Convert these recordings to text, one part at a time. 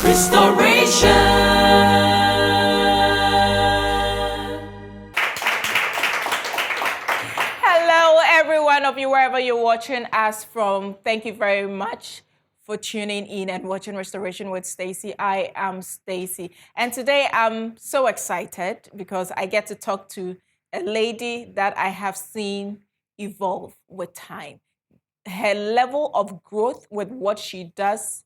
Restoration. Hello, every one of you, wherever you're watching us from. Thank you very much for tuning in and watching Restoration with Stacy. I am Stacy, and today I'm so excited because I get to talk to a lady that I have seen evolve with time. Her level of growth with what she does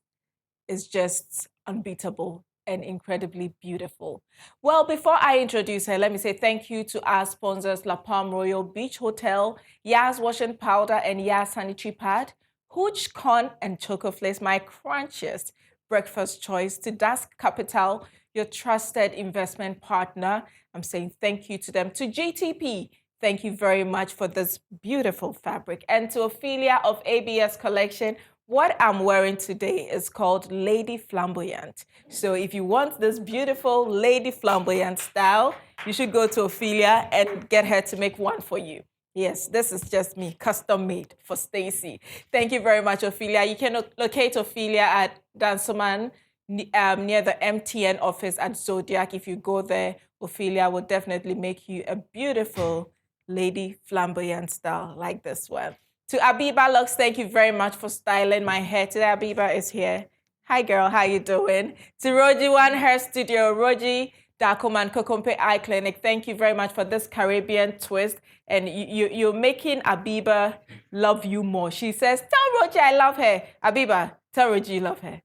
is just unbeatable and incredibly beautiful. Well, before I introduce her, let me say thank you to our sponsors, La Palm Royal Beach Hotel, Yas Washing Powder and Yas Sanitary Pad, Hooch Corn and Choco Flakes, my crunchiest breakfast choice, to Dusk Capital, your trusted investment partner. I'm saying thank you to them. To GTP, thank you very much for this beautiful fabric. And to Ophelia of ABS Collection, what I'm wearing today is called Lady Flamboyant. So if you want this beautiful Lady Flamboyant style, you should go to Ophelia and get her to make one for you. Yes, this is just me, custom made for Stacy. Thank you very much, Ophelia. You can locate Ophelia at Dansoman near the MTN office at Zodiac. If you go there, Ophelia will definitely make you a beautiful Lady Flamboyant style like this one. To Abiba Lux, thank you very much for styling my hair today. Abiba is here. Hi, girl. How you doing? To Roji One Hair Studio, Roji Dakoman Kokompe Eye Clinic, thank you very much for this Caribbean twist. And you're making Abiba love you more. She says, tell Roji I love her. Abiba, tell Roji you love her.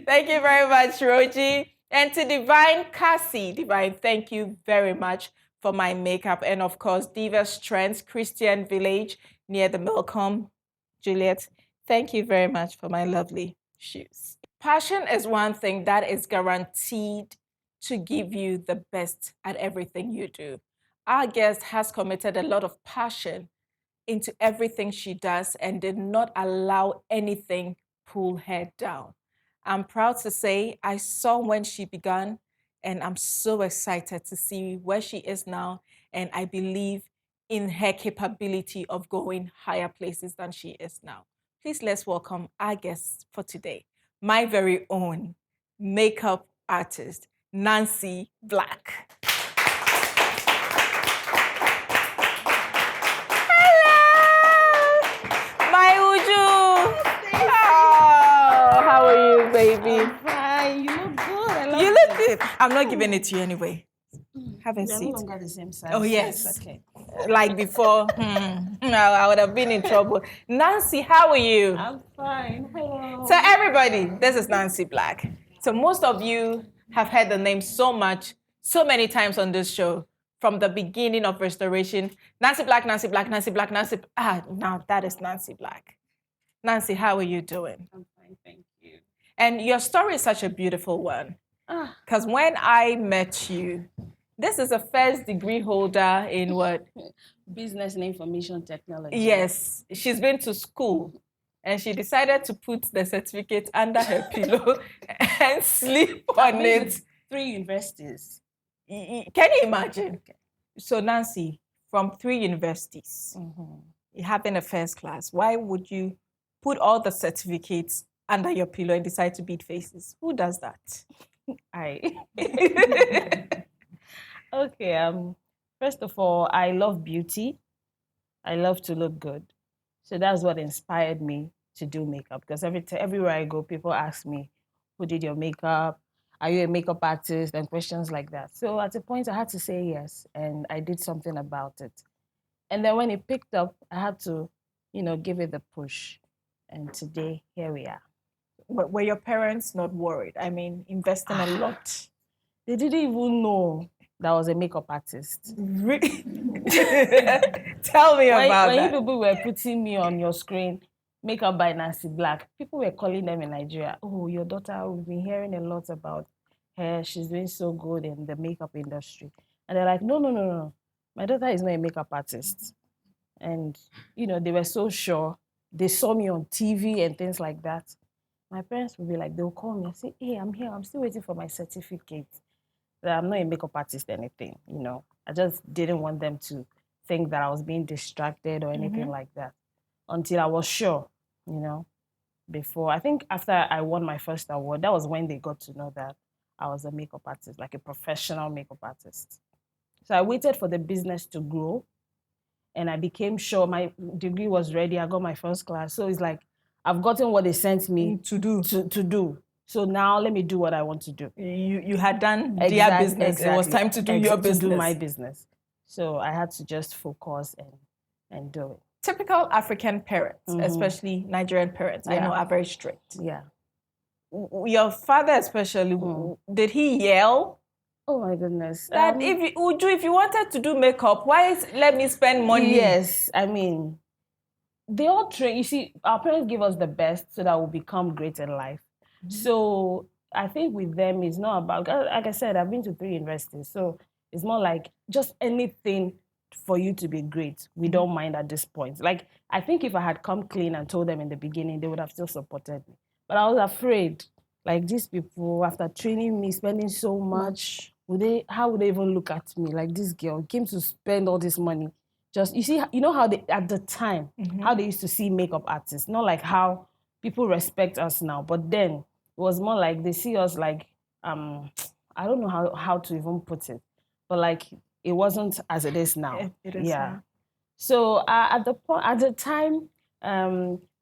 Thank you very much, Roji. And to Divine Cassie, Divine, thank you very much for my makeup. And of course, Diva Strengths, Christian Village near the Milcom, Juliet. Thank you very much for my lovely shoes. Passion is one thing that is guaranteed to give you the best at everything you do. Our guest has committed a lot of passion into everything she does and did not allow anything pull her down. I'm proud to say I saw when she began, and I'm so excited to see where she is now, and I believe in her capability of going higher places than she is now. Please let's welcome our guest for today, my very own makeup artist, Nancy BLAQ. My Uju. Oh, how are you, baby? I'm fine. You look good. I love You look good. I'm not giving it to you anyway. Have a They're no seat. longer the same size. Oh, so yes. it's okay. Like before, I would have been in trouble. Nancy, how are you? I'm fine. Hello. So everybody, this is Nancy BLAQ. So most of you have heard the name so many times on this show. From the beginning of Restoration, Nancy BLAQ, Nancy BLAQ, Nancy BLAQ, Nancy. Now that is Nancy BLAQ. Nancy, how are you doing? I'm fine, thank you. And your story is such a beautiful one. Because when I met you, this is a first degree holder in what? Business and information technology. Yes, she's been to school and she decided to put the certificate under her pillow and sleep on it. 3 universities. Can you imagine? So Nancy, from 3 universities, having a first class, why would you put all the certificates under your pillow and decide to beat faces? Who does that? Okay, first of all, I love beauty. I love to look good. So that's what inspired me to do makeup, because everywhere I go, people ask me, who did your makeup? Are you a makeup artist? And questions like that. So at a point, I had to say yes, and I did something about it. And then when it picked up, I had to, give it the push. And today, here we are. Were your parents not worried? I mean, investing a lot. They didn't even know that I was a makeup artist. Really? Tell me about when that. you people were putting me on your screen, makeup by Nancy BLAQ, people were calling them in Nigeria, oh, your daughter, we've been hearing a lot about her. She's doing so good in the makeup industry. And they're like, no. My daughter is not a makeup artist. And, they were so sure. They saw me on TV and things like that. My parents would be like, they'll call me and say, hey, I'm here. I'm still waiting for my certificate. That I'm not a makeup artist or anything, I just didn't want them to think that I was being distracted or anything like that until I was sure, before. I think after I won my first award, that was when they got to know that I was a makeup artist, like a professional makeup artist. So I waited for the business to grow, and I became sure my degree was ready. I got my first class. So it's like, I've gotten what they sent me to do. To do. So now let me do what I want to do. You had done their business. Exactly. It was time to do your business. To do my business. So I had to just focus and do it. Typical African parents, especially Nigerian parents, I know are very strict. Yeah. Your father especially, did he yell? Oh my goodness. That if you wanted to do makeup, why let me spend money? Yes, I mean, they all train. You see, our parents give us the best so that we'll become great in life. So I think with them, it's not about, like I said, I've been to 3 universities. So it's more like just anything for you to be great. We don't mind at this point. Like, I think if I had come clean and told them in the beginning, they would have still supported me. But I was afraid, like these people, after training me, spending so much, how would they even look at me? Like, this girl came to spend all this money. Just, you see, you know how they, at the time, how they used to see makeup artists, not like how people respect us now. But then it was more like they see us like, I don't know how to even put it, but like, it wasn't as it is now. It is now. So at the time,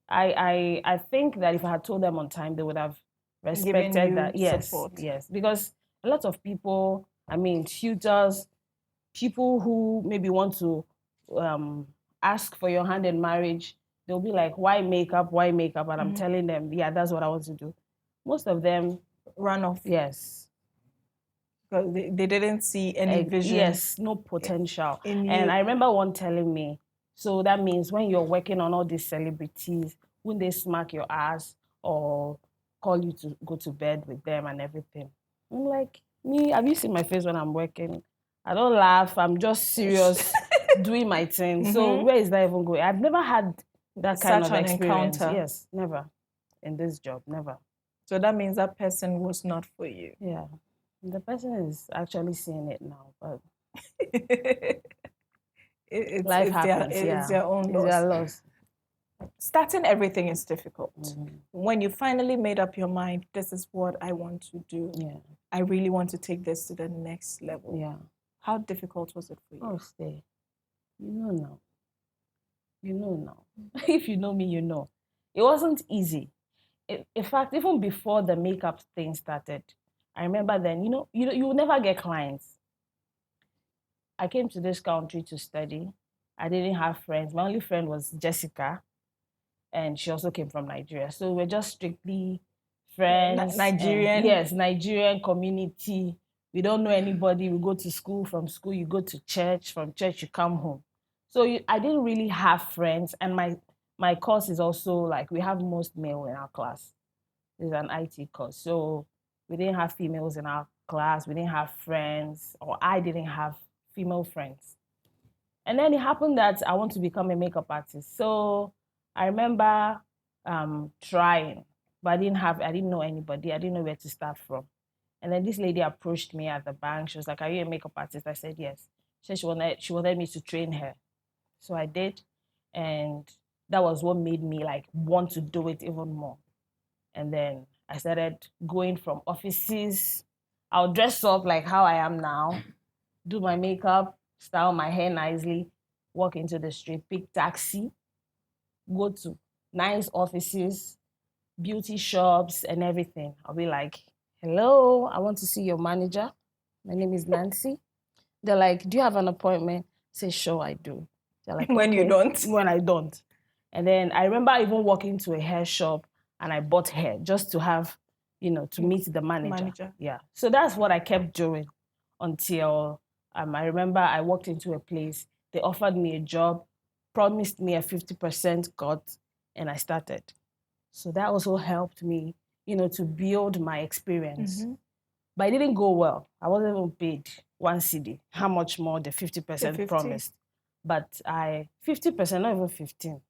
I think that if I had told them on time, they would have respected that. Support. Yes, because a lot of people, I mean, tutors, people who maybe want to ask for your hand in marriage, they'll be like, why makeup? Why makeup? And I'm telling them, yeah, that's what I want to do. Most of them run off. Yes. Because they didn't see any vision. Yes, no potential. And I remember one telling me, so that means when you're working on all these celebrities, when they smack your ass or call you to go to bed with them and everything. I'm like, have you seen my face when I'm working? I don't laugh. I'm just serious, doing my thing. So where is that even going? I've never had that kind of experience. Encounter. Yes, never. In this job, never. So that means that person was not for you. Yeah. The person is actually seeing it now, but life happens. It's their own loss. It's their loss. Starting everything is difficult. When you finally made up your mind, this is what I want to do. Yeah. I really want to take this to the next level. Yeah. How difficult was it for you? Oh, stay. You know now. You know now. If you know me, you know. It wasn't easy. In fact, even before the makeup thing started, I remember then, you will never get clients. I came to this country to study. I didn't have friends. My only friend was Jessica, and she also came from Nigeria. So we're just strictly friends. Nigerian? Yes, Nigerian community. We don't know anybody. We go to school. From school, you go to church. From church, you come home. So I didn't really have friends. And my course is also like, we have most male in our class. It's an IT course. So we didn't have females in our class. We didn't have friends, or I didn't have female friends. And then it happened that I want to become a makeup artist. So I remember trying, but I didn't know anybody. I didn't know where to start from. And then this lady approached me at the bank. She was like, are you a makeup artist? I said, yes. She said she wanted me to train her. So I did. And that was what made me like want to do it even more. And then I started going from offices. I'll dress up like how I am now, do my makeup, style my hair nicely, walk into the street, pick taxi, go to nice offices, beauty shops, and everything. I'll be like, hello, I want to see your manager. My name is Nancy. They're like, do you have an appointment? I say, sure, I do. They're like, when you don't? When I don't. And then I remember even walking to a hair shop, and I bought hair just to have, to meet the manager. Yeah. So that's what I kept doing until I remember I walked into a place. They offered me a job, promised me a 50% cut, and I started. So that also helped me, to build my experience. But it didn't go well. I wasn't even paid 1 cedi. How much more the 50% promised? But 50%, not even 15.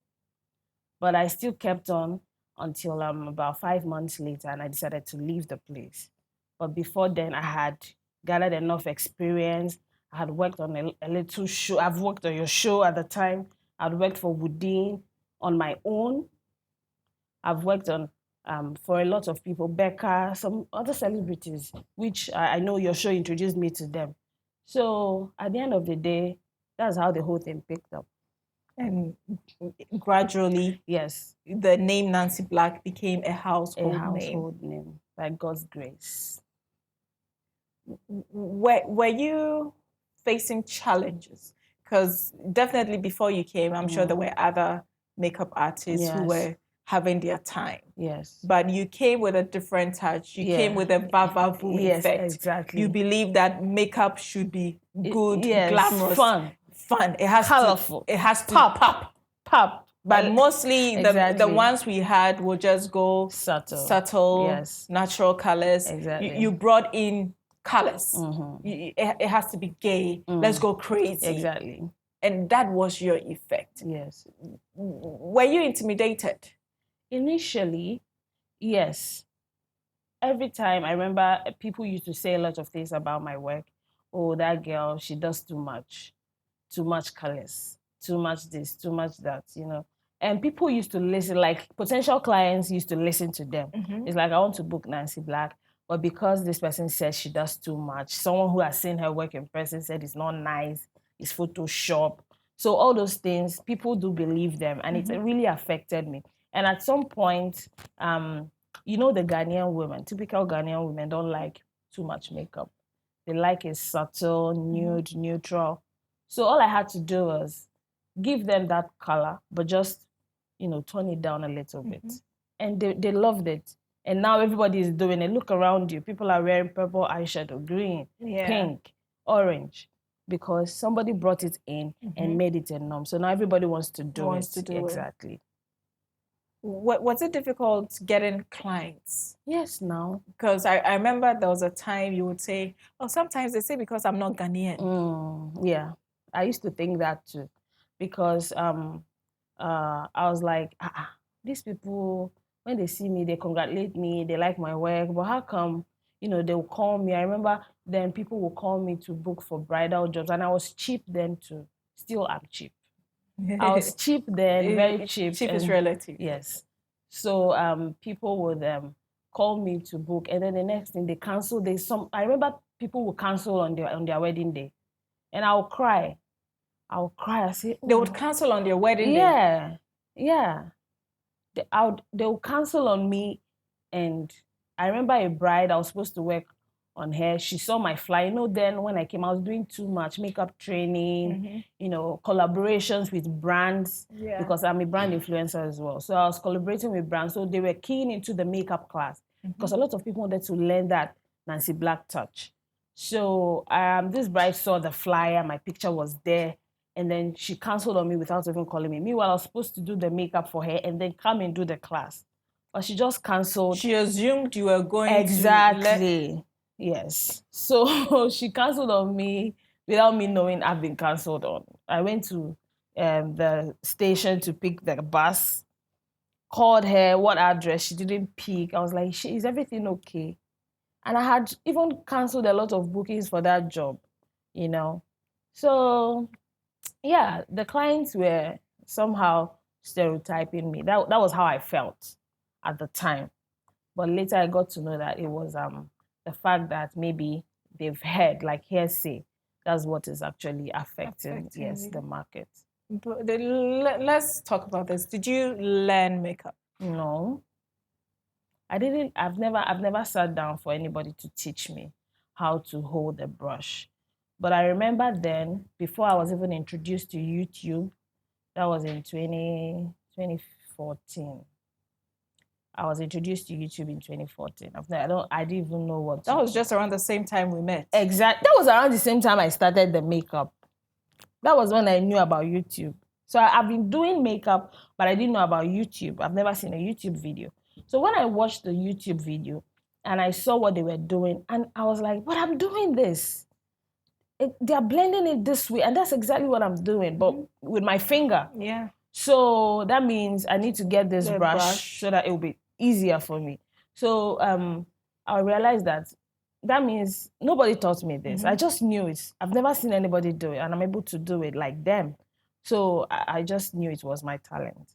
But I still kept on until about 5 months later, and I decided to leave the place. But before then, I had gathered enough experience. I had worked on a little show. I've worked on your show at the time. I'd worked for Woodin on my own. I've worked on for a lot of people, Becca, some other celebrities, which I know your show introduced me to them. So at the end of the day, that's how the whole thing picked up. And gradually, yes, the name Nancy BLAQ became a household name by God's grace. Were you facing challenges? Because definitely before you came, I'm sure there were other makeup artists who were having their time. Yes. But you came with a different touch. You came with a vavavu effect. Exactly. You believe that makeup should be good, glamorous, fun. It has colorful. It has to pop. But mostly the ones we had will just go subtle, natural colors. Exactly. You brought in colors. It has to be gay. Let's go crazy. Exactly. And that was your effect. Yes. Were you intimidated? Initially, yes. Every time, I remember people used to say a lot of things about my work. Oh, that girl, she does too much colors, too much this, too much that, you know. And people used to listen, like potential clients used to listen to them. It's like, I want to book Nancy BLAQ, but because this person says she does too much, someone who has seen her work in person said it's not nice, it's Photoshop. So all those things, people do believe them, and it really affected me. And at some point, you know, the Ghanaian women, typical Ghanaian women don't like too much makeup. They like a subtle, nude, neutral. So all I had to do was give them that color, but just, you know, tone it down a little bit. And they loved it. And now everybody is doing it. Look around you. People are wearing purple eyeshadow, green, pink, orange, because somebody brought it in and made it a norm. So now everybody wants to do it. Exactly. Was it difficult getting clients? Yes, now. Because I remember there was a time you would say, oh, sometimes they say because I'm not Ghanaian. Yeah, I used to think that too. Because I was like, these people, when they see me, they congratulate me, they like my work, but how come, you know, they will call me? I remember then people will call me to book for bridal jobs, and I was cheap then too. Still, I'm cheap. I was cheap then, very cheap. Cheap is relative. Yes. So people would call me to book, and then the next thing they cancel. I remember people would cancel on their wedding day, and I'll cry. I say, they would cancel on their wedding day. Yeah. They would cancel on me, and I remember a bride I was supposed to work on her. She saw my flyer. You know, then when I came, I was doing too much makeup training, you know, collaborations with brands, because I'm a brand influencer as well. So I was collaborating with brands. So they were keen into the makeup class, because a lot of people wanted to learn that Nancy BLAQ touch. So this bride saw the flyer, my picture was there, and then she canceled on me without even calling me. Meanwhile, I was supposed to do the makeup for her and then come and do the class. But she just canceled. She assumed you were going to... Yes. So she canceled on me without me knowing I've been canceled on. I went to the station to pick the bus, called her, what address, she didn't pick. I was like, is everything okay? And I had even canceled a lot of bookings for that job, you know. So, yeah, the clients were somehow stereotyping me. That was how I felt at the time. But later I got to know that it was the fact that maybe they've heard, like hearsay, that's what is actually affecting the market. But let's talk about this. Did you learn makeup? No. I didn't. I've never sat down for anybody to teach me how to hold a brush. But I remember then, before I was even introduced to YouTube, that was in 2014. I was introduced to YouTube in 2014. I didn't even know what. That was just around the same time we met. Exactly. That was around the same time I started the makeup. That was when I knew about YouTube. So I've been doing makeup, but I didn't know about YouTube. I've never seen a YouTube video. So when I watched the YouTube video and I saw what they were doing, and I was like, but I'm doing this. They're blending it this way, and that's exactly what I'm doing, but with my finger. Yeah. So that means I need to get this brush so that it will be easier for me. So I realized that means nobody taught me this. I just knew it. I've never seen anybody do it, and I'm able to do it like them. So I just knew it was my talent.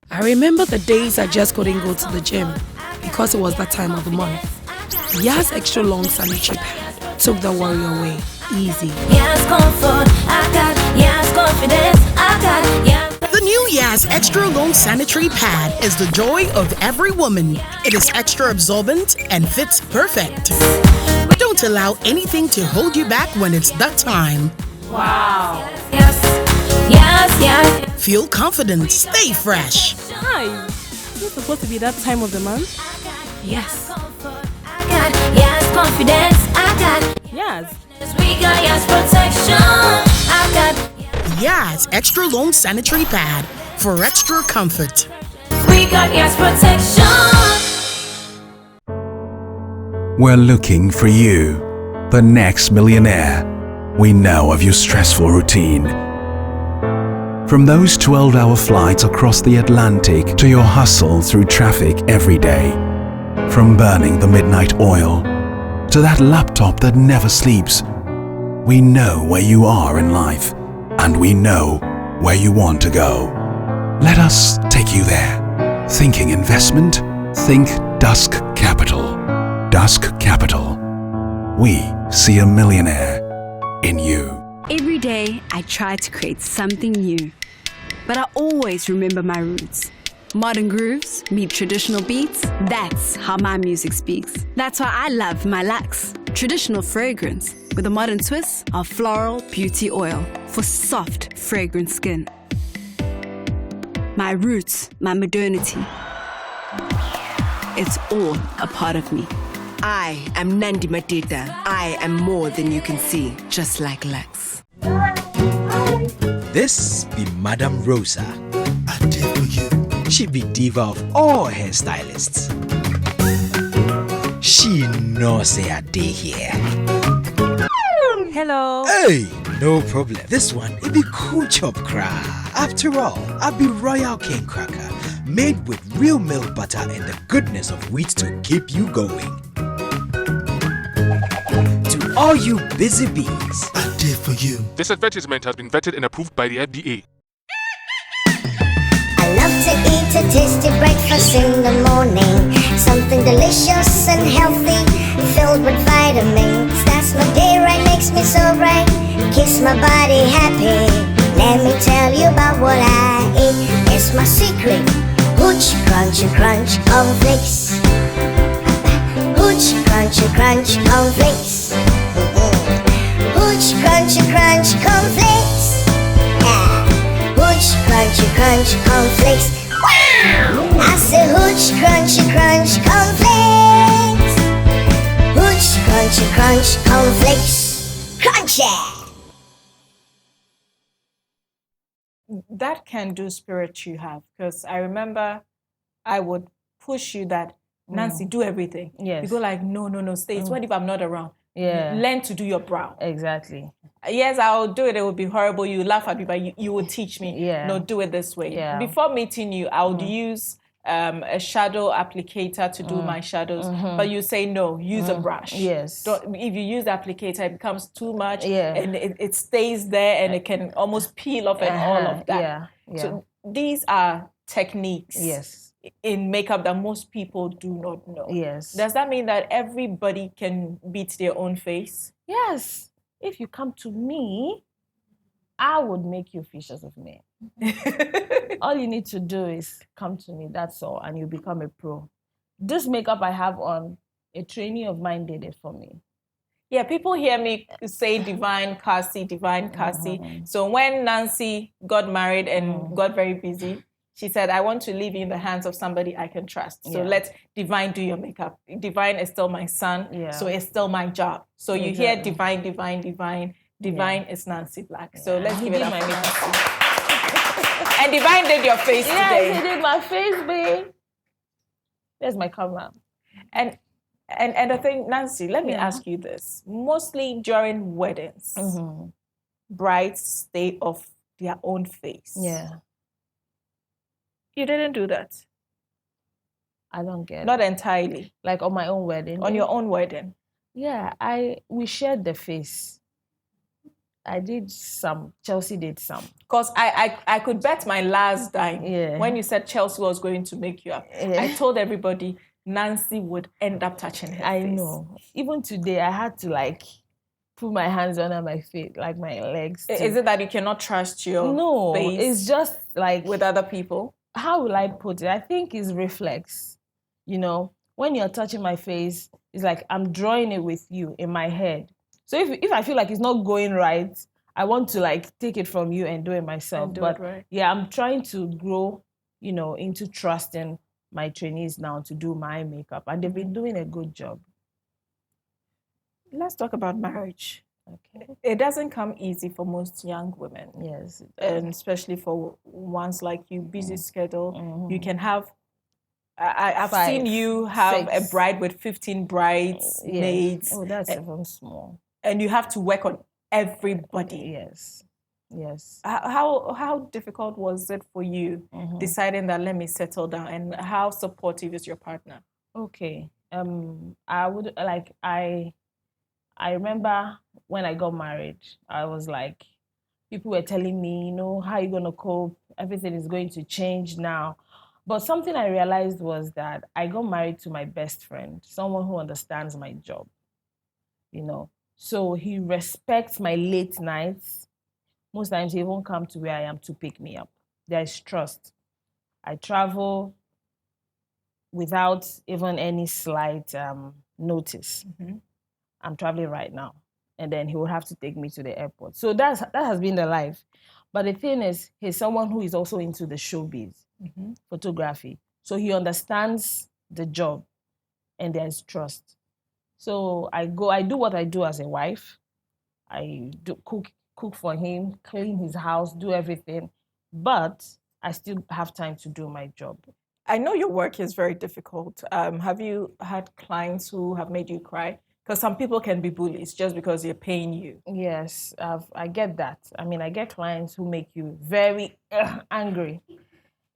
I remember the days I just couldn't go to the gym because it was that time of the month. Yas extra long sanitary pad took the worry away. Easy. Yes, comfort, I got. Yes, confidence, I got. Yes. The new Yas Extra Long Sanitary Pad is the joy of every woman. It is extra absorbent and fits perfect. Don't allow anything to hold you back when it's that time. Wow. Yes, yes, yes. Feel confident, stay fresh. Hi. Is it supposed to be that time of the month? Yes. I got. Yes, confidence, I got. Yes. We got yes protection, I got. Yas Extra Long Sanitary Pad for extra comfort. We got yes protection. We're looking for you, the next millionaire. We know of your stressful routine. From those 12-hour flights across the Atlantic to your hustle through traffic every day. From burning the midnight oil to that laptop that never sleeps. We know where you are in life, and we know where you want to go. Let us take you there. Thinking investment? Think Dusk Capital. Dusk Capital. We see a millionaire in you. Every day, I try to create something new, but I always remember my roots. Modern grooves meet traditional beats, that's how my music speaks. That's why I love my BLAQ, traditional fragrance with a modern twist of floral beauty oil for soft, fragrant skin. My roots, my modernity, it's all a part of me. I am Nandi Matita. I am more than you can see, just like Lex. This be Madame Rosa. I did for you. She be diva of all hairstylists. She knows say I day here. Hello. Hey, no problem. This one, it be cool chop cra. After all, I be Royal King Cracker, made with real milk butter and the goodness of wheat to keep you going. To all you busy bees, I did for you. This advertisement has been vetted and approved by the FDA. I love to eat a tasty breakfast in the morning. Something delicious and healthy, filled with vitamins. That's my day right, makes me so bright. Keeps my body happy. Let me tell you about what I eat. It's my secret. Hooch, crunchy, crunch, cornflakes. Hooch, crunchy, crunch, cornflakes. Hooch, crunchy, crunch, cornflakes. Hooch, crunchy, crunch, cornflakes. Wow! I say hooch, crunchy, crunch, cornflakes. Hooch, crunchy, crunch, cornflakes. Crunchy! That can do spirit you have, because I remember I would push you that, Nancy, do everything. Yes. You go like, no, stay. What if I'm not around? Yeah. Learn to do your brow. Exactly. Yes, I'll do it. It would be horrible. You laugh at me, but you would teach me. Yeah. No, do it this way. Yeah. Before meeting you, I would use a shadow applicator to do my shadows, but you say no, use a brush. Yes. If you use the applicator, it becomes too much, Yeah. and it stays there, and it can almost peel off and all of that. Yeah. So these are techniques. Yes. In makeup that most people do not know. Yes. Does that mean that everybody can beat their own face? Yes. If you come to me, I would make you features of me. All you need to do is come to me, that's all, and you become a pro. This makeup I have on, a trainee of mine did it for me. Yeah, people hear me say divine Cassie. So when Nancy got married and got very busy, she said, I want to leave you in the hands of somebody I can trust. So let Divine do your makeup. Divine is still my son, so it's still my job. So you hear Divine. Divine is Nancy BLAQ. So let's give it up for Nancy. And Divine did your face today. Yes, he did my face, babe. There's my camera. And the thing, Nancy, let me ask you this. Mostly during weddings, brides stay off their own face. Yeah. You didn't do that? I don't get Not it. entirely. Like on my own wedding? On your own wedding? Yeah, we shared the face. I did some. Chelsea did some. Because I could bet my last dime when you said Chelsea was going to make you up. I told everybody Nancy would end up touching her face. I know. Even today, I had to like put my hands under my feet, like my legs. Is it that you cannot trust your face? It's just like with other people. How will I put it? I think it's reflex. You know, when you're touching my face, it's like I'm drawing it with you in my head. So if I feel like it's not going right, I want to like take it from you and do it myself. But yeah, I'm trying to grow, you know, into trusting my trainees now to do my makeup, and they've been doing a good job. Let's talk about marriage. Okay. It doesn't come easy for most young women. Yes. And especially for ones like you, busy schedule. You can have, I've seen you have a bride with 15 bridesmaids. Oh, that's even small. And you have to work on everybody. Yes. Yes. How difficult was it for you deciding that let me settle down, and how supportive is your partner? Okay. I remember when I got married, I was like, people were telling me, you know, how are you going to cope? Everything is going to change now. But something I realized was that I got married to my best friend, someone who understands my job, you know. So he respects my late nights. Most times he won't come to where I am to pick me up. There is trust. I travel without even any slight notice. I'm traveling right now. And then he will have to take me to the airport. So that has been the life. But the thing is, he's someone who is also into the showbiz, photography. So he understands the job and there's trust. So I do what I do as a wife. I do cook for him, clean his house, do everything. But I still have time to do my job. I know your work is very difficult. Have you had clients who have made you cry? Because some people can be bullies just because they're paying you. Yes, I get that. I mean, I get clients who make you very angry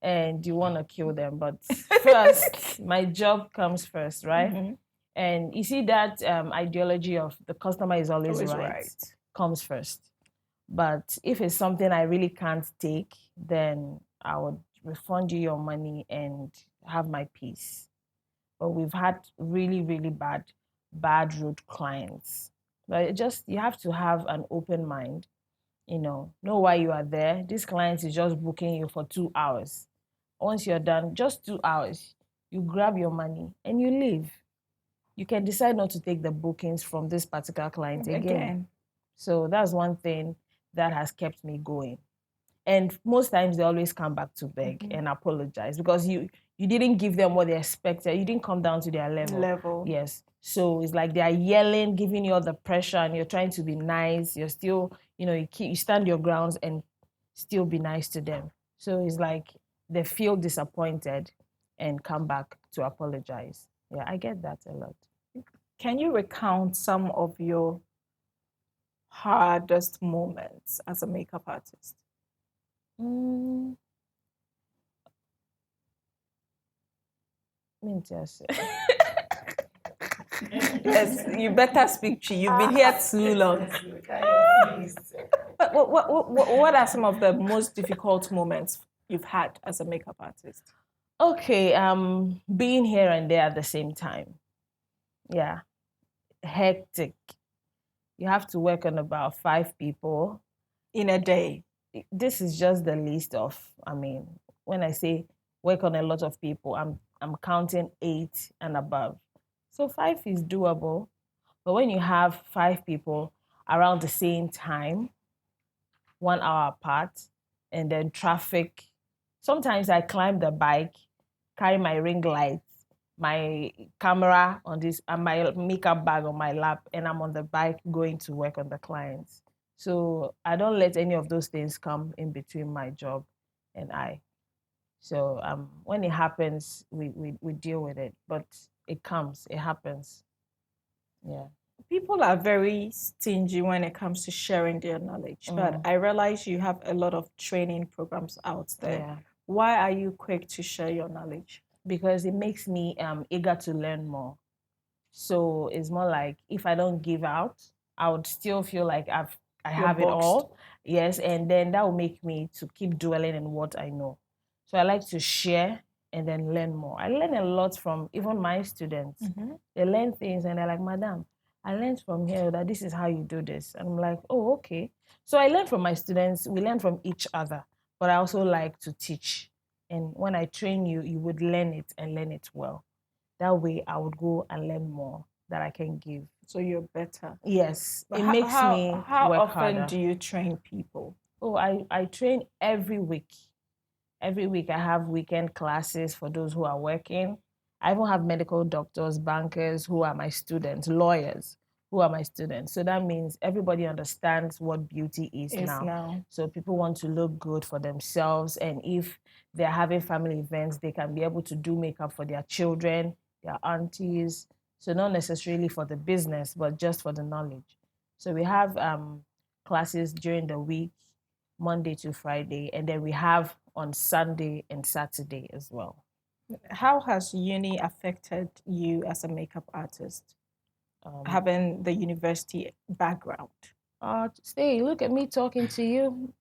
and you want to kill them. But first, my job comes first, right? And you see that ideology of the customer is always right comes first. But if it's something I really can't take, then I would refund you your money and have my peace. But we've had really, really bad rude clients. But you have to have an open mind, you know why you are there. This client is just booking you for 2 hours. Once you're done, just 2 hours, you grab your money and you leave. You can decide not to take the bookings from this particular client again. So that's one thing that has kept me going. And most times they always come back to beg and apologize because you didn't give them what they expected. You didn't come down to their level. Yes. So it's like they are yelling, giving you all the pressure, and you're trying to be nice. You're still, you stand your grounds and still be nice to them. So it's like they feel disappointed and come back to apologize. Yeah, I get that a lot. Can you recount some of your hardest moments as a makeup artist? Yes, you better speak to. You've been here too long. But what are some of the most difficult moments you've had as a makeup artist? Okay, being here and there at the same time. Yeah, hectic. You have to work on about 5 people in a day. This is just the list of, when I say work on a lot of people, I'm counting 8 and above. So 5 is doable. But when you have 5 people around the same time, 1 hour apart, and then traffic, sometimes I climb the bike, carry my ring light, my camera on this, and my makeup bag on my lap, and I'm on the bike going to work on the clients. So I don't let any of those things come in between my job and I. So when it happens, we deal with it. But it comes, it happens. Yeah. People are very stingy when it comes to sharing their knowledge. But I realize you have a lot of training programs out there. Yeah. Why are you quick to share your knowledge? Because it makes me eager to learn more. So it's more like if I don't give out, I would still feel like I've I You're have it boxed. all. Yes, and then that will make me to keep dwelling in what I know. So I like to share and then learn more. I learn a lot from even my students. They learn things and they're like, Madam, I learned from here that this is how you do this. And I'm like, oh, okay. So I learn from my students. We learn from each other. But I also like to teach. And when I train you, you would learn it and learn it well. That way I would go and learn more that I can give. So you're better. Yes, But it makes me how work often harder. do you train people? Oh, I train every week. Every week I have weekend classes for those who are working. I even have medical doctors, bankers who are my students, lawyers who are my students. So that means everybody understands what beauty is now. So people want to look good for themselves. And if they're having family events, they can be able to do makeup for their children, their aunties. So not necessarily for the business, but just for the knowledge. So we have classes during the week, Monday to Friday, and then we have on Sunday and Saturday as well. How has uni affected you as a makeup artist, having the university background? Stay, look at me talking to you,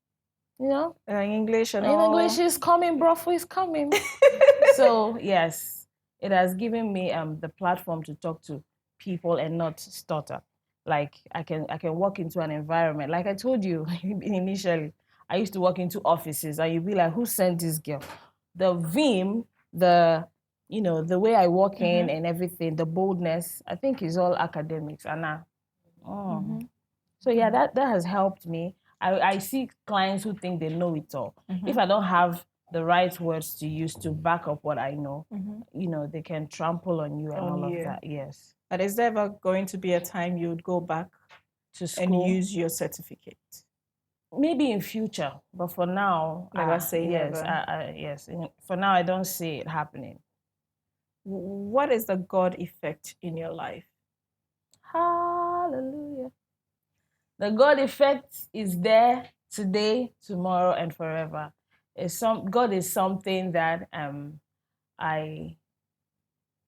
you know? English and In all. English is coming, brofu is coming. So, yes, it has given me the platform to talk to people and not stutter. Like, I can walk into an environment. Like I told you initially, I used to walk into offices and you'd be like, who sent this girl? The vim, the way I walk in and everything, the boldness, I think is all academics. Anna. So yeah, that has helped me. I see clients who think they know it all. If I don't have the right words to use to back up what I know, they can trample on you and all of that. Yes. But is there ever going to be a time you would go back to school and use your certificate? Maybe in future, but for now, never say yes, never. Yes. For now, I don't see it happening. What is the God effect in your life? Hallelujah. The God effect is there today, tomorrow, and forever. God is something that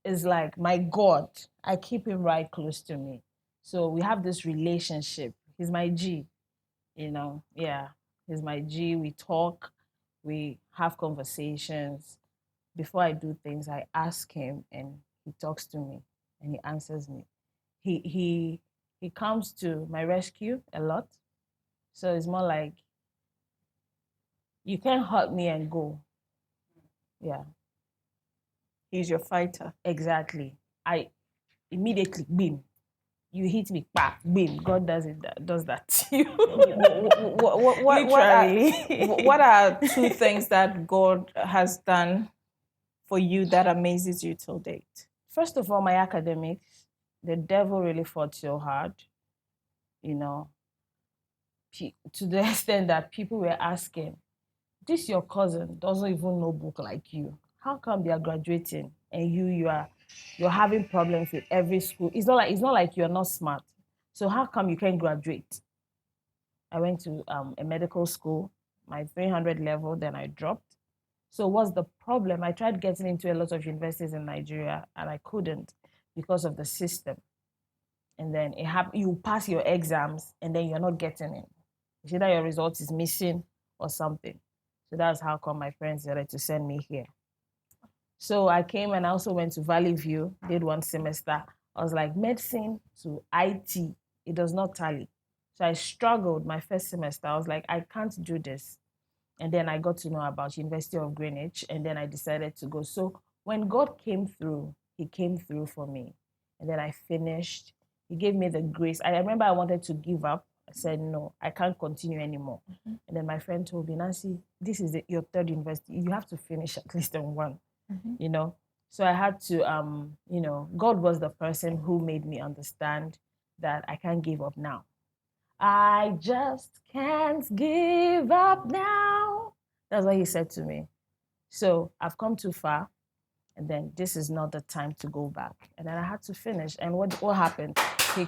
is like my God. I keep him right close to me. So we have this relationship. He's my G. He's my G. We talk, we have conversations. Before I do things, I ask him and he talks to me and he answers me. He comes to my rescue a lot. So it's more like, you can't hurt me and go. Yeah. He's your fighter. Exactly. I immediately, boom. You hit me, bah, boom. God does that to you. What are two things that God has done for you that amazes you till date? First of all, my academics. The devil really fought so hard, to the extent that people were asking, this your cousin doesn't even know book like you. How come they are graduating and you're having problems with every school? It's not like you're not smart. So how come you can't graduate? I went to a medical school, my 300 level, then I dropped. So what's the problem? I tried getting into a lot of universities in Nigeria and I couldn't because of the system. And then you pass your exams and then you're not getting in. It's either your result is missing or something. So that's how come my friends decided to send me here. So I came and I also went to Valley View, did one semester. I was like, medicine to IT, it does not tally. So I struggled my first semester. I was like, I can't do this. And then I got to know about University of Greenwich and then I decided to go. So when God came through, he came through for me. And then I finished. He gave me the grace. I remember I wanted to give up. I said, no, I can't continue anymore. And then my friend told me, Nancy, this is your third university. You have to finish at least on one, So I had to, God was the person who made me understand that I can't give up now. I just can't give up now. That's what he said to me. So I've come too far. And then this is not the time to go back. And then I had to finish. And what happened? He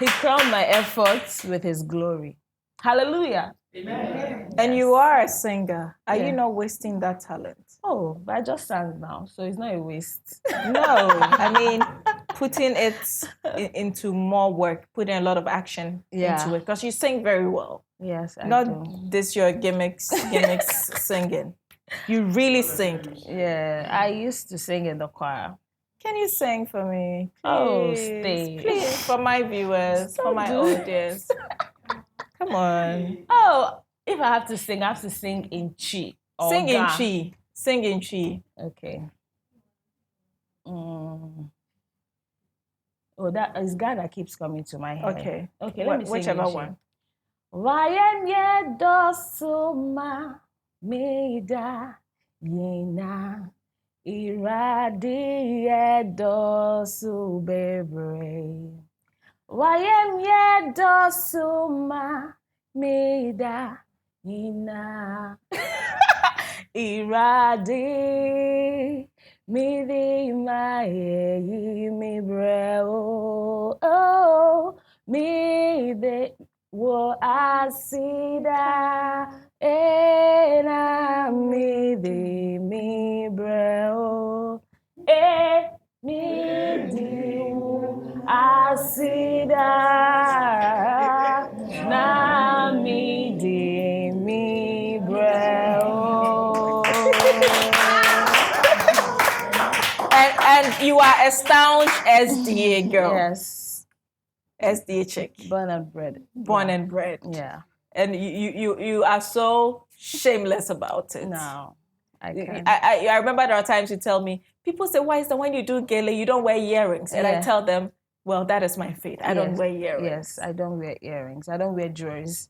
crowned my efforts with his glory. Hallelujah. Amen. And you are a singer. Are you not wasting that talent? Oh, but I just sang now, so it's not a waste. No, I mean, putting it into more work, putting a lot of action into it, because you sing very well. Yes, I Not do. this your gimmicks singing. You really sing. Yeah, I used to sing in the choir. Can you sing for me? Please, Oh, stay. please, for my viewers, for my audience. Come on. Oh, if I have to sing, I have to sing in Chi. Sing in Chi. Sing in Chi. Okay. Oh, that is God that keeps coming to my head. Okay. Okay, let me sing whichever in Chi. one. Wayenye dosuma mida yena iradiye dosu bebre. Wayenye dosuma mida yena iradi midi mae mi breo oh mi de wo asida ena mi de mi breo mi de wo asida na mi de mi breo. And you are a staunch SDA girl. Yes. SDA chick. Born and bred. Born and bred. Yeah. And you are so shameless about it. No, I can't. I remember there are times you tell me, people say, why is that when you do gele, you don't wear earrings? And I tell them, well, that is my fate. I don't wear earrings. Yes, I don't wear earrings. I don't wear jewelries.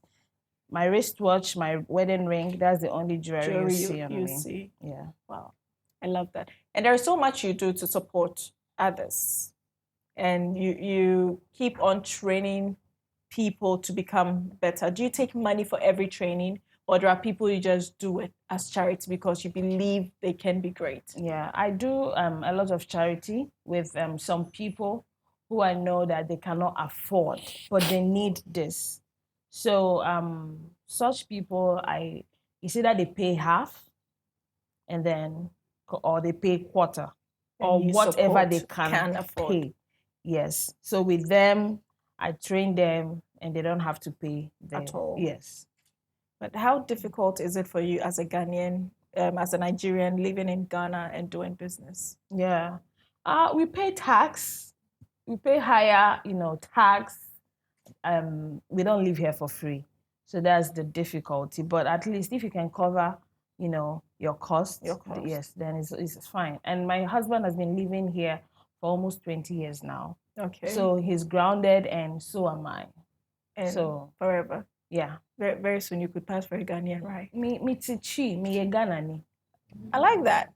My wristwatch, my wedding ring, that's the only jewelry you see on me. See. Yeah. Wow. I love that. And there's so much you do to support others. And you keep on training people to become better. Do you take money for every training? Or there are people you just do it as charity because you believe they can be great? Yeah, I do a lot of charity with some people who I know that they cannot afford, but they need this. So such people, it's either they pay half, and then, or they pay quarter, or whatever they can afford. Pay. Yes. So with them, I train them, and they don't have to pay at all. Yes. But how difficult is it for you as a Ghanaian, as a Nigerian living in Ghana and doing business? Yeah. We pay tax. We pay higher, tax. We don't live here for free. So that's the difficulty. But at least if you can cover, your costs, yes, then it's fine. And my husband has been living here for almost 20 years now. Okay. So he's grounded, and so am I. And so forever. Yeah. Very, very soon you could pass for a Ghanaian, right? Me tichi, me a Ghanani. I like that.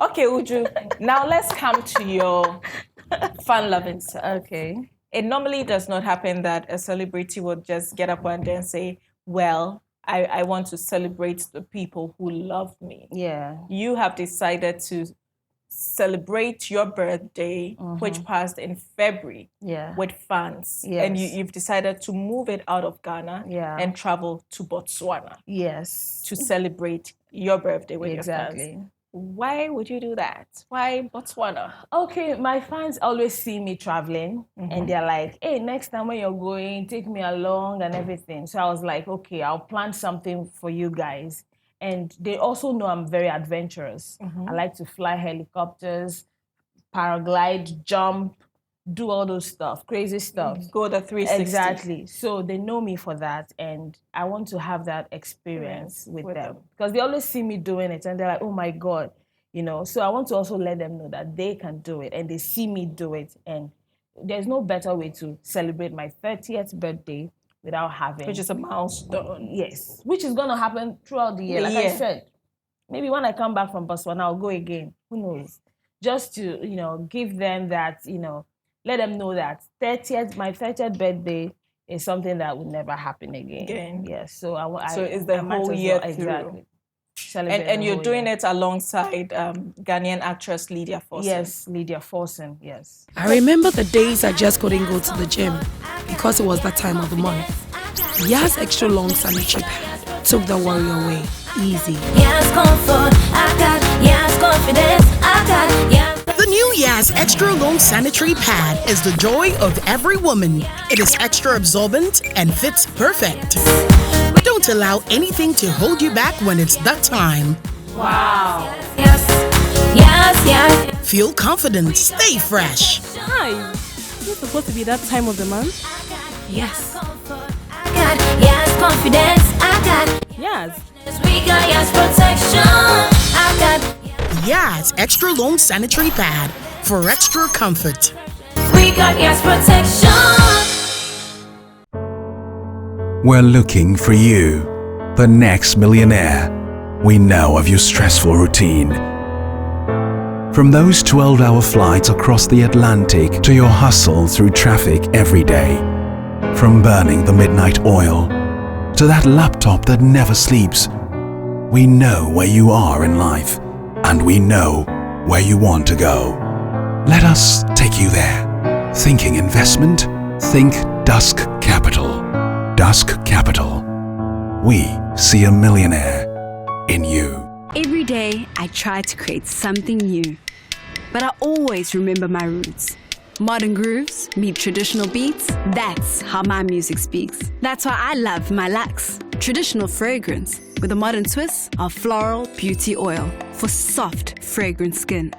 Okay, Uju. Now let's come to your fun-loving self. Okay. It normally does not happen that a celebrity would just get up one day and say, well, I want to celebrate the people who love me. Yeah. You have decided to celebrate your birthday, which passed in February, with fans. Yes. And you've decided to move it out of Ghana and travel to Botswana. Yes. To celebrate your birthday with your fans. Why would you do that? Why Botswana? Okay, my fans always see me traveling, and they're like, hey, next time when you're going, take me along and everything. So I was like, okay, I'll plan something for you guys. And they also know I'm very adventurous. I like to fly helicopters, paraglide, jump, do all those stuff, crazy stuff. Go the 360. Exactly. So they know me for that, and I want to have that experience with them. Because they always see me doing it, and they're like, oh my God, So I want to also let them know that they can do it, and they see me do it. And there's no better way to celebrate my 30th birthday without having... Which is a milestone. Yes. Which is going to happen throughout the year. Like I said, maybe when I come back from Botswana, I'll go again. Who knows? Just to, give them that, let them know that my 30th birthday is something that will never happen again. Yes. So so it's the whole year through. Exactly. And you're doing it alongside Ghanaian actress Lydia Forson. Yes, Lydia Forson, yes. I remember the days I just couldn't go to the gym because it was that time of the month. Yas extra long sanitary pad took the worry away easy. Yas comfort, I got Yas confidence, I got Yas. The new Yas This extra long sanitary pad is the joy of every woman. It is extra absorbent and fits perfect. Don't allow anything to hold you back when it's that time. Wow. Yes, yes, yes. Feel confident, stay fresh. Hi. Is it supposed to be that time of the month? Yes. I got yes confidence. I got Yes. we got yes protection. I got Yes, extra long sanitary pad for extra comfort. we got yes protection. We're looking for you, the next millionaire. We know of your stressful routine. From those 12-hour flights across the Atlantic to your hustle through traffic every day. From burning the midnight oil to that laptop that never sleeps. We know where you are in life, and we know where you want to go. Let us take you there. Thinking investment? Think Dusk Capital. Dusk Capital. We see a millionaire in you. Every day, I try to create something new. But I always remember my roots. Modern grooves meet traditional beats. That's how my music speaks. That's why I love my BLAQ. Traditional fragrance with a modern twist of floral beauty oil for soft, fragrant skin.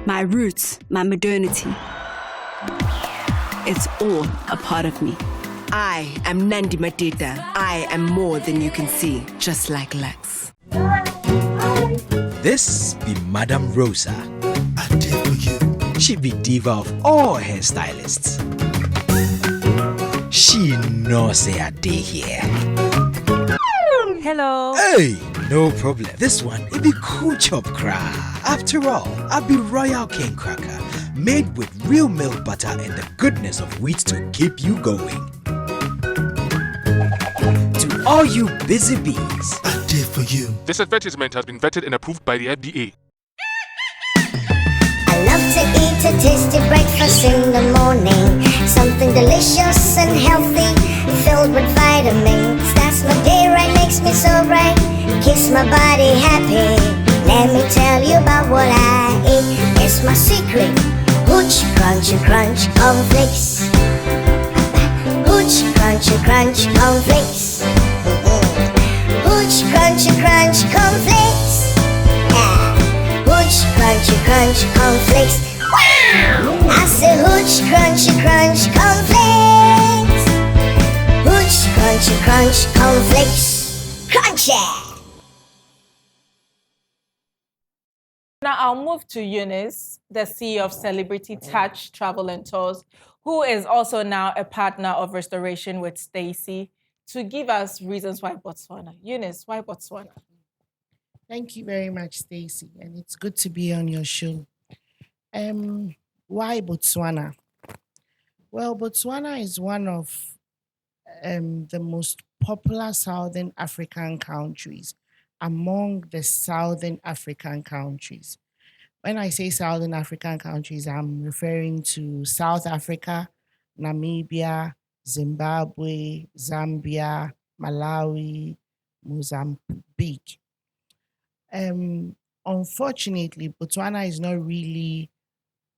My roots, my modernity. It's all a part of me. I am Nandi Mateta. I am more than you can see, just like BLAQ. This be Madame Rosa. I did for you. She be diva of all hairstylists. She knows say I day here. Hello. Hey, no problem. This one, it be cool chop cra. After all, I be Royal King Cracker, made with real milk butter and the goodness of wheat to keep you going. To all you busy bees, I did for you. This advertisement has been vetted and approved by the FDA. I love to eat a tasty breakfast in the morning. Something delicious and healthy, filled with vitamins. That's my day right, makes me so bright. Keeps my body happy. Let me tell you about what I eat. It's my secret. Hooch, crunchy, crunch, cornflakes. Hooch, crunchy, crunch, cornflakes. Hooch, crunchy, crunch, cornflakes. Hooch, crunchy, crunch, cornflakes. Wow! I say hooch, crunchy, crunch, cornflakes. Hooch, crunchy, crunch, cornflakes. Crunchy! Now I'll move to Eunice, the CEO of Celebrity Touch Travel and Tours, who is also now a partner of Restoration with Stacy, to give us reasons why Botswana. Eunice, why Botswana? Thank you very much, Stacy, and it's good to be on your show. Why Botswana? Well, Botswana is one of the most popular Southern African countries among the Southern African countries. When I say Southern African countries, I'm referring to South Africa, Namibia, Zimbabwe, Zambia, Malawi, Mozambique. Unfortunately, Botswana is not really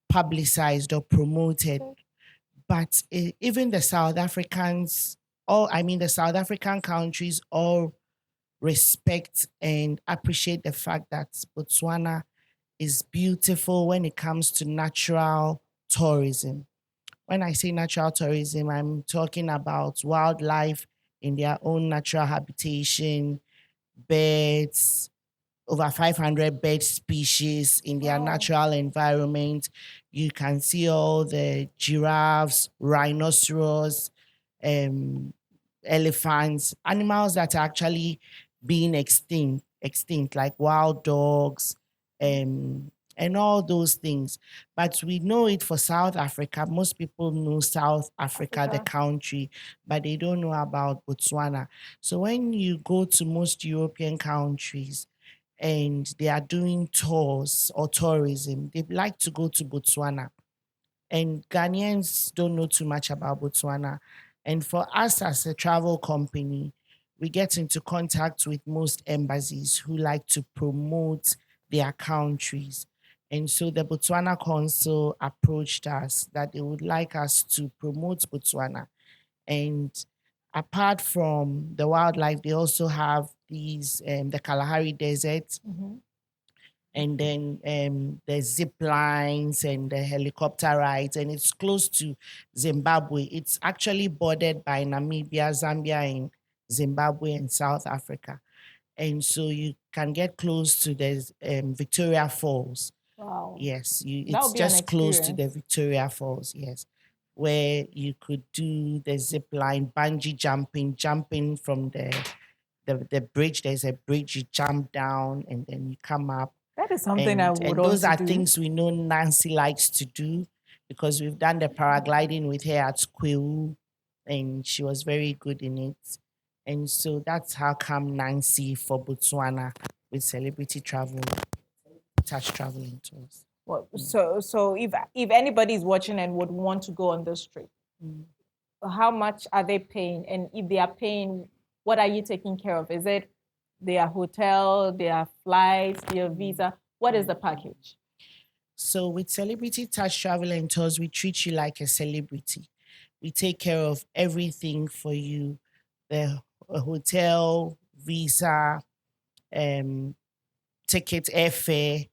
publicized or promoted, but even the South Africans, the South African countries all respect and appreciate the fact that Botswana is beautiful when it comes to natural tourism. When I say natural tourism, I'm talking about wildlife in their own natural habitation, birds, over 500 bird species in their natural environment. You can see all the giraffes, rhinoceros, elephants, animals that are actually being extinct, like wild dogs, and all those things. But we know it for South Africa. Most people know South Africa, the country, but they don't know about Botswana. So when you go to most European countries and they are doing tours or tourism, they like to go to Botswana. And Ghanaians don't know too much about Botswana. And for us as a travel company, we get into contact with most embassies who like to promote their countries. And so the Botswana Council approached us that they would like us to promote Botswana. And apart from the wildlife, they also have these the Kalahari Desert, and then the zip lines and the helicopter rides, and it's close to Zimbabwe. It's actually bordered by Namibia, Zambia, and Zimbabwe and South Africa. And so you can get close to the Victoria Falls. Wow. Yes, That it's would be an just close to the experience. Victoria Falls, yes, where you could do the zip line, bungee jumping from the bridge. There's a bridge, you jump down and then you come up. That is something I would And want those to are do. things we know Nancy likes to do because we've done the paragliding with her at Squewu, and she was very good in it. And so that's how come Nancy for Botswana with celebrity travel, touch traveling tours. Well, so if anybody is watching and would want to go on this trip, how much are they paying? And if they are paying, what are you taking care of? Is it their hotel, their flights, their visa? What is the package? So with Celebrity Touch Travel and Tours, we treat you like a celebrity. We take care of everything for you: the hotel, visa, ticket, airfare,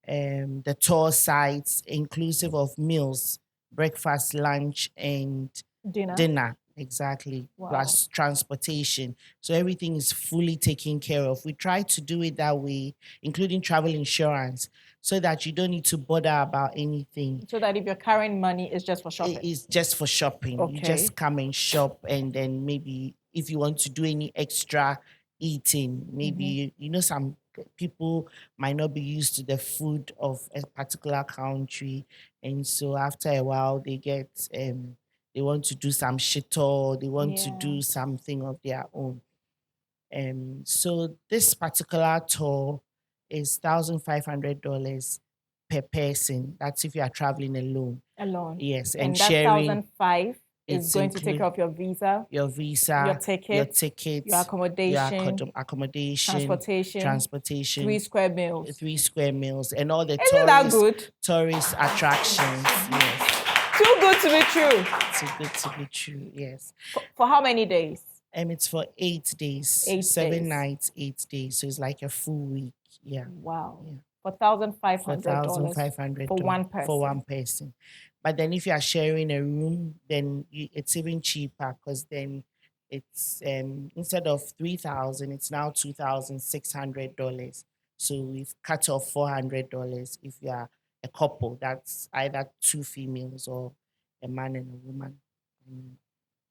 the tour sites, inclusive of meals, breakfast, lunch, and Dinner? Exactly. Wow. Plus transportation. So everything is fully taken care of. We try to do it that way, including travel insurance, so that you don't need to bother about anything. So that if you're carrying money, it's just for shopping. It's just for shopping. You Okay. just come and shop, and then maybe if you want to do any extra eating, maybe you know some people might not be used to the food of a particular country, and so after a while they get they want to do some shito, they want to do something of their own. So this particular tour is $1,500 per person. That's if you are traveling alone. Alone. Yes, And that sharing. 1,500 is it's going to take include care of your visa, your visa, your tickets, your accommodation, accommodation, transportation, 3 square meals. 3 square meals, and all the Isn't that good? tourist attractions. Yes, Too good to be true. too good to be true. Yes. For how many days? It's for 8 days, 7 days. nights, 8 days. So it's like a full week. Yeah. Wow. Yeah. For $1,500 $1,500 for one person. For one person. But then if you are sharing a room, then it's even cheaper because then it's instead of $3,000, it's now $2,600. So we've cut off $400 if you are a couple. That's either 2 females or a man and a woman.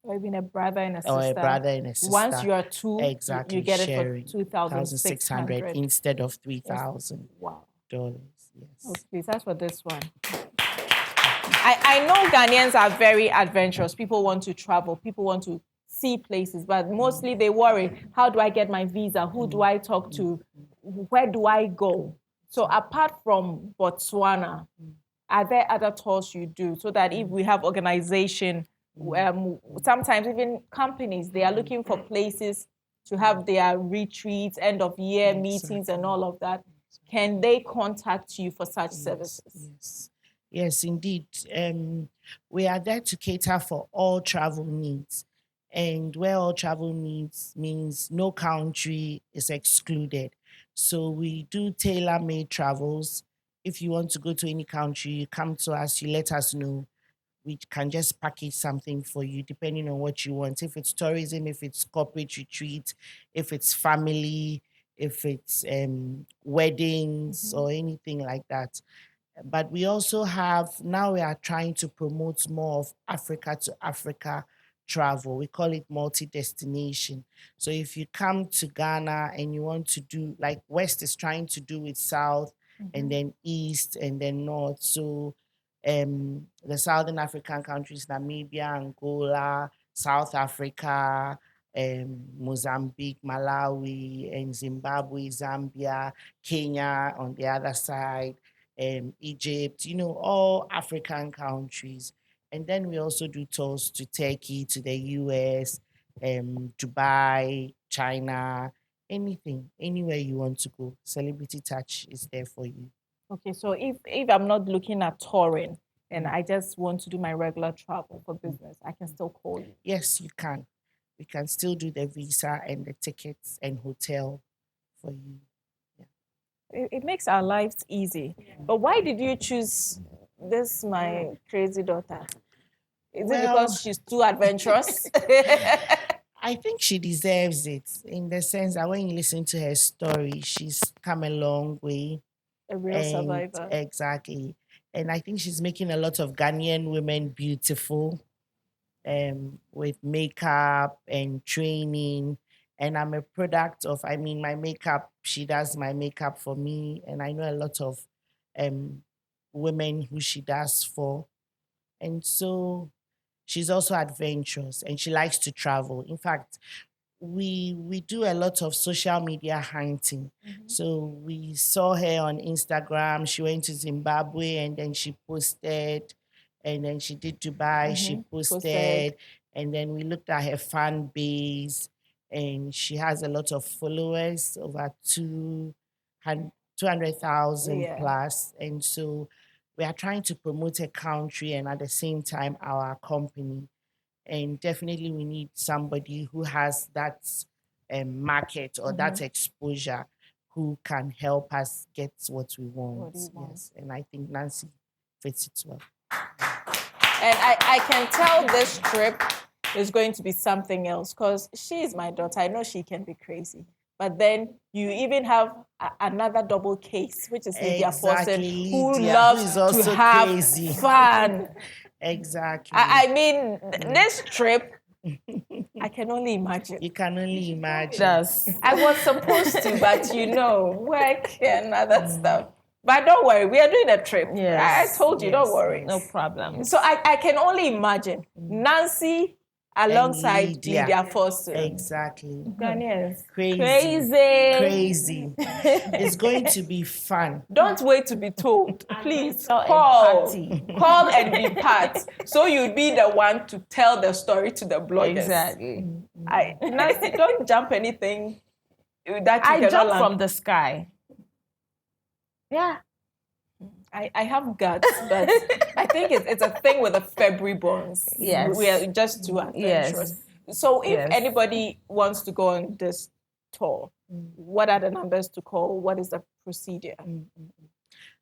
Or even a brother and a sister. Or a brother and a sister. Once you are 2, exactly, you get sharing it for $2,600 instead of $3,000. Wow. Yes. Oh, please, that's for this one. I know Ghanaians are very adventurous. People want to travel. People want to see places, but mostly they worry, how do I get my visa? Who do I talk to? Where do I go? So apart from Botswana, are there other tours you do so that if we have organization, sometimes even companies, they are looking for places to have their retreats, end of year meetings and all of that. Can they contact you for such services? Yes, indeed. We are there to cater for all travel needs. And where all travel needs means no country is excluded. So we do tailor-made travels. If you want to go to any country, you come to us, you let us know. We can just package something for you depending on what you want. If it's tourism, if it's corporate retreat, if it's family, if it's weddings or anything like that. But we also have, now we are trying to promote more of Africa to Africa travel. We call it multi-destination. So if you come to Ghana and you want to do, like West is trying to do with South and then East and then North. So the Southern African countries, Namibia, Angola, South Africa, Mozambique, Malawi, and Zimbabwe, Zambia, Kenya on the other side, Egypt, all African countries. And then we also do tours to Turkey, to the US, Dubai, China, anything, anywhere you want to go. Celebrity Touch is there for you. Okay, so if I'm not looking at touring and I just want to do my regular travel for business, I can still call you. Yes, you can. We can still do the visa and the tickets and hotel for you. It makes our lives easy. But why did you choose this, my crazy daughter? Is it because she's too adventurous? I think she deserves it in the sense that when you listen to her story, she's come a long way. A real survivor. Exactly. And I think she's making a lot of Ghanaian women beautiful with makeup and training. And I'm a product of, my makeup, she does my makeup for me. And I know a lot of women who she does for. And so she's also adventurous and she likes to travel. In fact, we do a lot of social media hunting. So we saw her on Instagram. She went to Zimbabwe and then she posted, and then she did Dubai, she posted, and then we looked at her fan base, and she has a lot of followers, over 200,000 plus. And so we are trying to promote a country and at the same time our company. And definitely we need somebody who has that market or that exposure who can help us get what we want. Yes, and I think Nancy fits it well. And I can tell this trip is going to be something else because she is my daughter. I know she can be crazy. But then you even have another double case, which is Lydia Fawcett, who loves to have fun. Exactly. I mean, this trip, I can only imagine. You can only imagine. Yes. I was supposed to, but work and other stuff. But don't worry, we are doing a trip. Yes. I told you, don't worry. No problem. So I can only imagine Nancy alongside Lydia Fawcett. Exactly. Ghanaians. Crazy. It's going to be fun. Don't wait to be told. Please call and be part. So you'll be the one to tell the story to the bloggers. Exactly. Nancy, don't jump anything that you I cannot jump land. from the sky. Yeah. I have guts, but I think it's a thing with the February bonds. Yes. We are just too adventurous. Yes. So if anybody wants to go on this tour, what are the numbers to call? What is the procedure?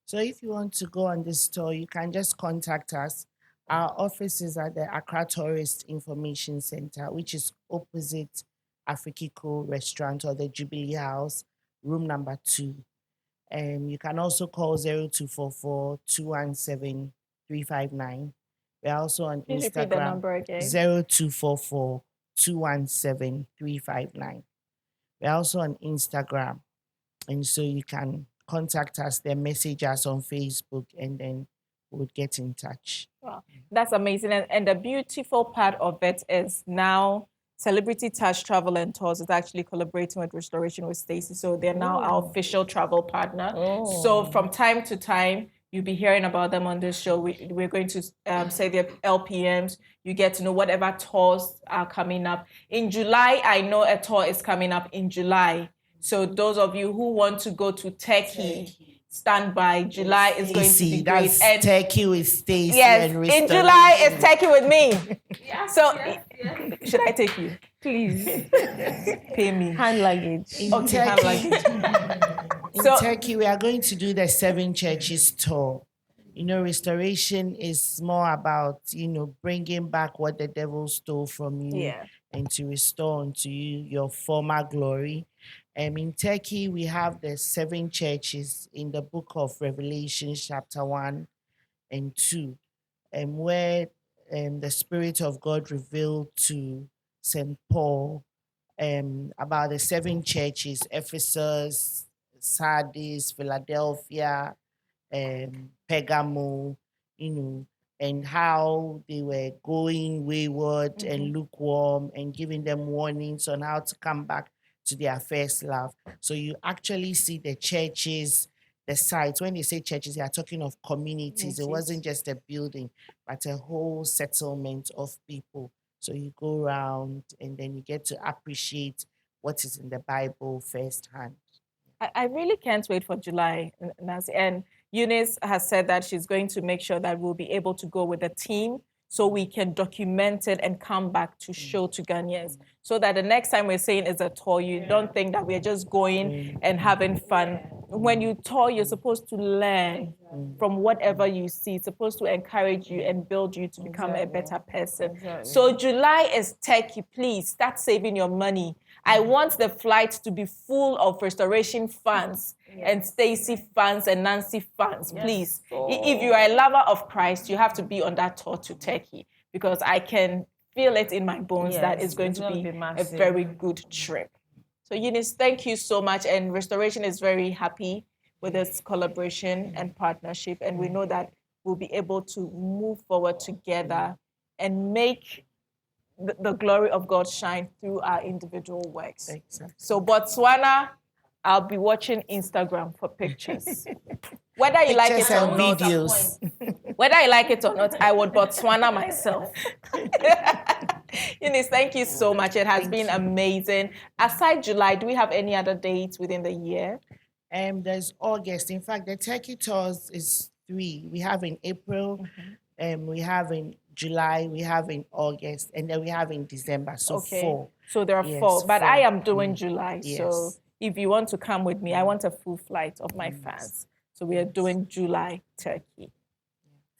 So if you want to go on this tour, you can just contact us. Our office is at the Accra Tourist Information Center, which is opposite Afrikiko Restaurant or the Jubilee House, room number 2. You can also call 0244 217 359. We're also on Please Instagram. repeat the number again. 0244 217 359. We're also on Instagram. And so you can contact us, then message us on Facebook, and then we'll get in touch. Wow. That's amazing. And the beautiful part of it is now Celebrity Touch Travel and Tours is actually collaborating with Restoration with Stacey. So they're now our official travel partner. So from time to time, you'll be hearing about them on this show. We're going to say their LPMs. You get to know whatever tours are coming up. In July, I know a tour is coming up in July. So those of you who want to go to Turkey, stand by. July is going to be great. That's Turkey with Stacey. Yes, in July it's Turkey with me. Should I take you? Please pay me. Hand luggage. In Turkey, we are going to do the 7 churches tour. Restoration is more about, bringing back what the devil stole from you and to restore unto you your former glory. In Turkey, we have the 7 churches in the book of Revelation, chapter 1 and 2, where the Spirit of God revealed to St. Paul about the 7 churches, Ephesus, Sardis, Philadelphia, Pergamo, and how they were going wayward and lukewarm, and giving them warnings on how to come back to their first love. So you actually see the churches, the sites. When they say churches, they are talking of communities. It wasn't just a building, but a whole settlement of people. So you go around and then you get to appreciate what is in the Bible firsthand. I really can't wait for July, Nancy. And Eunice has said that she's going to make sure that we'll be able to go with a team so we can document it and come back to show to Ghanaians. So that the next time we're saying it's a tour, you don't think that we're just going and having fun. When you tour, you're supposed to learn from whatever you see. It's supposed to encourage you and build you to become a better person. So July is Turkey. Please start saving your money. I want the flight to be full of restoration fans and Stacy fans and Nancy fans, please. If you are a lover of Christ, you have to be on that tour to Turkey because I can feel it in my bones that it's going to be a very good trip. So Eunice, thank you so much. And Restoration is very happy with this collaboration and partnership. And we know that we'll be able to move forward together and make the glory of God shine through our individual works. Exactly. So Botswana, I'll be watching Instagram for pictures. Whether you like it or not, whether you like it or not, I would Botswana myself. Eunice, thank you so much. It has been amazing. Aside July, do we have any other dates within the year? There's August. In fact, the Turkey tours is 3. We have in April, we have in July, we have in August, and then we have in December. So 4. So there are 4. But 4. I am doing July. Yes. So if you want to come with me, I want a full flight of my fans. So we are doing July, Turkey.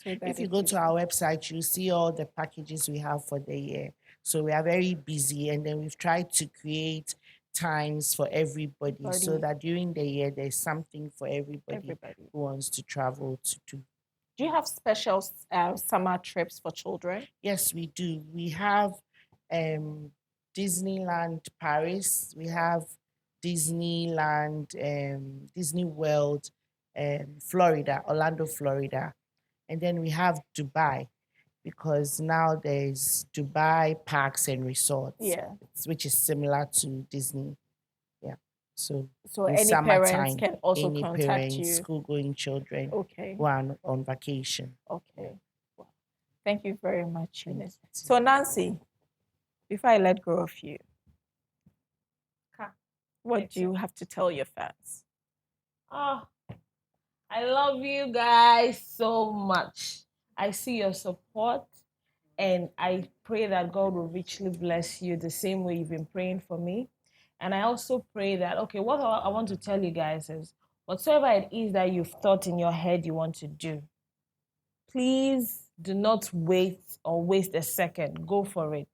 So if you go to our website, you'll see all the packages we have for the year. So we are very busy, and then we've tried to create times for everybody so that during the year there's something for everybody who wants to travel to do. Do you have special summer trips for children? Yes, we do. We have Disneyland Paris. We have Disneyland, Disney World, Florida, Orlando, Florida. And then we have Dubai, because now there's Dubai Parks and Resorts, which is similar to Disney. Yeah. So any parents can also contact you. School-going children who are on vacation. Okay. Wow. Thank you very much, Eunice. So Nancy, before I let go of you, what do you have to tell your fans? Oh, I love you guys so much. I see your support, and I pray that God will richly bless you the same way you've been praying for me. And I also pray that, what I want to tell you guys is, whatsoever it is that you've thought in your head you want to do, please do not wait or waste a second. Go for it.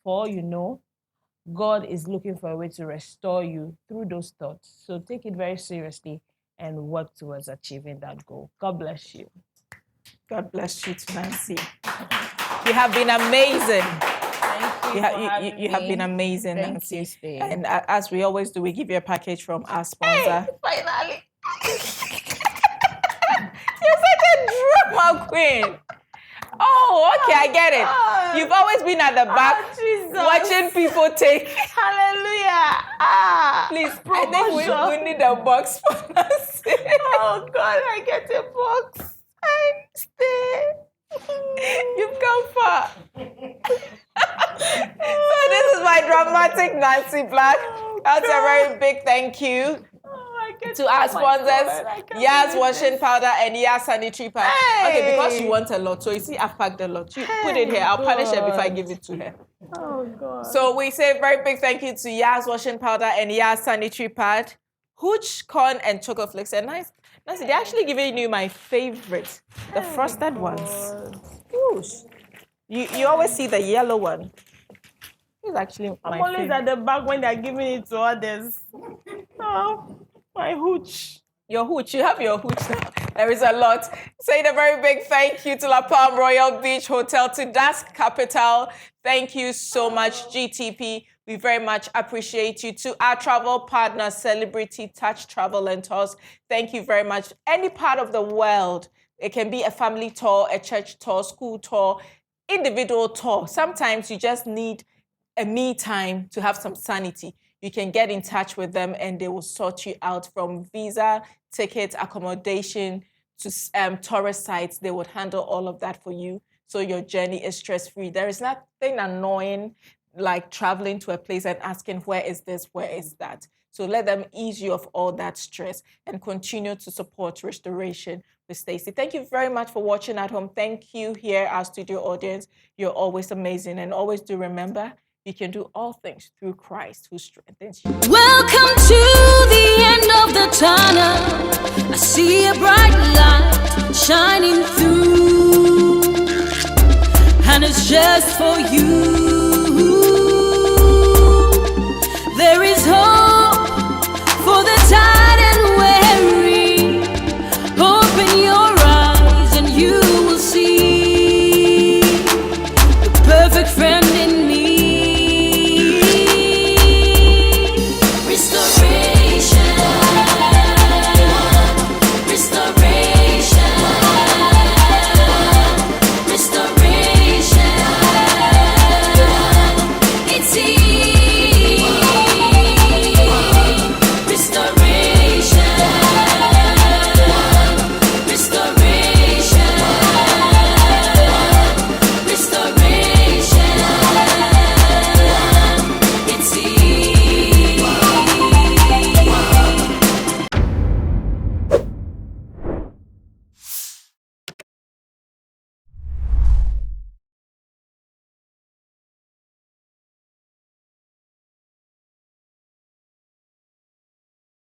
For all you know, God is looking for a way to restore you through those thoughts. So take it very seriously and work towards achieving that goal. God bless you. God bless you too, Nancy. You have been amazing. Thank you. You have been amazing, Nancy. Stay. And as we always do, we give you a package from our sponsor. Hey, finally. You're such a drama queen. Oh, okay, I get it. You've always been at the back watching people take. Hallelujah. Please, I think we need a box for us. Oh, God, I get a box. I stay. You've come far. So this is my dramatic Nancy BLAQ. That's a very big thank you to our sponsors, Yas Washing Powder and Yas Sanitary Pad. Hey. Okay, because you want a lot, so you see I've packed a lot. You put it here. I'll punish her before I give it to her. Oh, God. So we say a very big thank you to Yas Washing Powder and Yas Sanitary Pad, Hooch, Corn, and Chocolate Flakes. And Nancy, they're actually giving you my favorite, the frosted ones. Whoosh. You always see the yellow one. It's actually my I'm always favorite. at the back when they're giving it to others. Oh, my hooch. Your hooch, you have your hooch now. There is a lot. Saying a very big thank you to La Palm Royal Beach Hotel, to Das Capital. Thank you so much, GTP. We very much appreciate you. To our travel partner, Celebrity Touch Travel and Tours. Thank you very much. Any part of the world, it can be a family tour, a church tour, school tour, individual tour. Sometimes you just need a me time to have some sanity. You can get in touch with them and they will sort you out from visa, tickets, accommodation to tourist sites. They would handle all of that for you so your journey is stress-free. There is nothing annoying like traveling to a place and asking, where is this, where is that? So let them ease you of all that stress and continue to support Restoration with Stacey. Thank you very much for watching at home. Thank you here, our studio audience. You're always amazing. And always do remember, you can do all things through Christ who strengthens you. Welcome to the end of the tunnel. I see a bright light shining through, and it's just for you.